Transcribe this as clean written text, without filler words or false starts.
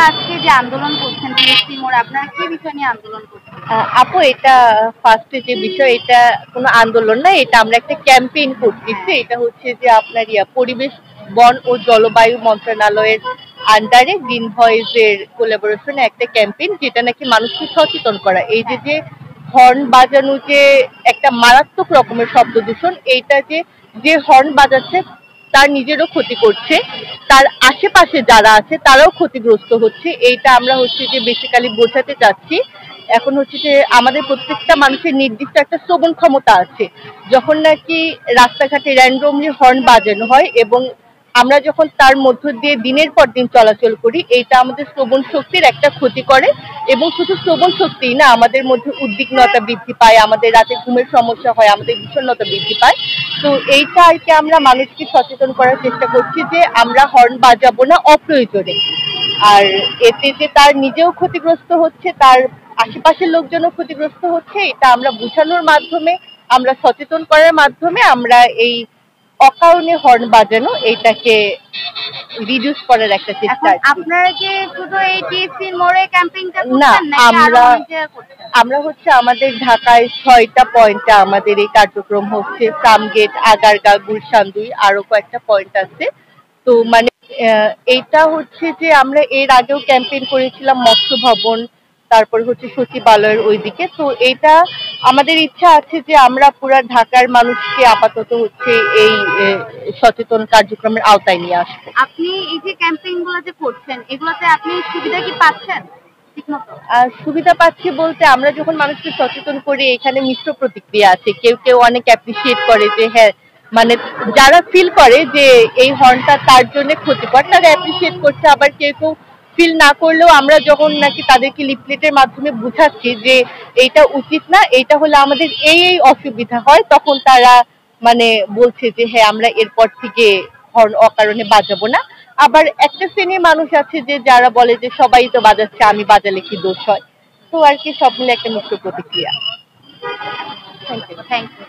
আজকে যে আন্দোলন করছেন টিএসসি মোড়ে, আপনারা কি বিষয় নিয়ে আন্দোলন করছেন? আপু, এটা ফার্স্টে যে বিষয়, এটা কোনো আন্দোলন না, এটা আমরা একটা ক্যাম্পেইন করতেছি। এটা হচ্ছে যে আপনার পরিবেশ, বন ও জলবায়ু মন্ত্রণালয়ের আন্ডারে গ্রিন ভয়েসের কোলাবোরেশনে একটা ক্যাম্পেইন, যেটা নাকি মানুষকে সচেতন করা। এই যে যে হর্ন বাজানো যে একটা মারাত্মক রকমের শব্দ দূষণ, এইটা যে যে হর্ন বাজাচ্ছে তার নিজেরও ক্ষতি করছে, তার আশেপাশে যারা আছে তারাও ক্ষতিগ্রস্ত হচ্ছে। এইটা আমরা হচ্ছে যে বেসিক্যালি বোঝাতে চাচ্ছি। এখন হচ্ছে যে আমাদের প্রত্যেকটা মানুষের নির্দিষ্ট একটা শ্রবণ ক্ষমতা আছে। যখন নাকি রাস্তাঘাটে র্যান্ডমলি হর্ন বাজানো হয় এবং আমরা যখন তার মধ্য দিয়ে দিনের পর দিন চলাচল করি, এইটা আমাদের শ্রবণ শক্তির একটা ক্ষতি করে। এবং শুধু শ্রবণ শক্তিই না, আমাদের মধ্যে উদ্বিগ্নতা বৃদ্ধি পায়, আমাদের রাতে ঘুমের সমস্যা হয়, আমাদের বিষণ্ণতা বৃদ্ধি পায়। তো এইটা আর কি আমরা মানুষকে সচেতন করার চেষ্টা করছি যে আমরা হর্ন বাজাবো না অপ্রয়োজনে। আর এতে যে তার নিজেও ক্ষতিগ্রস্ত হচ্ছে, তার আশেপাশের লোকজনও ক্ষতিগ্রস্ত হচ্ছে, এটা আমরা বোঝানোর মাধ্যমে, আমরা সচেতন করার মাধ্যমে আমরা এই অকারণে হর্ন বাজানো এইটাকে রিডিউস করার একটা চেষ্টা। আপনারা কি শুধু এই টিএসসি মোড়ে ক্যাম্পেইনটা না, করছেন নাকি আরো অনেক জায়গায় করছেন? আমরা হচ্ছে আমাদের ঢাকায় 6টা পয়েন্টে আমাদের এই কার্যক্রম হচ্ছে। ফার্মগেট, আগারগাঁও, গুলশান 2, আরো কয়েকটা পয়েন্ট আছে। তো মানে এইটা হচ্ছে যে আমরা এর আগেও ক্যাম্পেইন করেছিলাম মৎস্য ভবন, তারপর হচ্ছে সচিবালয়ের ওইদিকে। তো এইটা আমাদের ইচ্ছা আছে যে আমরা পুরা ঢাকার মানুষকে আপাতত হচ্ছে এই সচেতন কার্যক্রমের আওতায় নিয়ে আসবো। আপনি এই যে ক্যাম্পেইন গুলো যে করছেন, এগুলোতে আপনি সুবিধা কি পাচ্ছেন ঠিকমতো? সুবিধা পাচ্ছি বলতে, আমরা যখন মানুষকে সচেতন করি, এখানে মিশ্র প্রতিক্রিয়া আছে। কেউ কেউ অনেক অ্যাপ্রিসিয়েট করে যে হ্যাঁ, মানে যারা ফিল করে যে এই হর্নটা তার জন্য ক্ষতিকর, তারা অ্যাপ্রিসিয়েট করছে। আবার কেউ কেউ ফিল না করলেও আমরা যখন নাকি তাদেরকে লিফলেটের মাধ্যমে বুঝাচ্ছি যে এইটা উচিত না, এইটা হলে আমাদের এই এই অসুবিধা হয়, তখন তারা মানে বলছে যে হ্যাঁ, আমরা এরপর থেকে হর্ন অকারণে বাজাবো না। আবার একটা শ্রেণীর মানুষ আছে যে যারা বলে যে সবাই তো বাজাচ্ছে, আমি বাজালে কি দোষ হয়। তো আর কি, সব মিলে একটা মিশ্র প্রতিক্রিয়া। Thank you.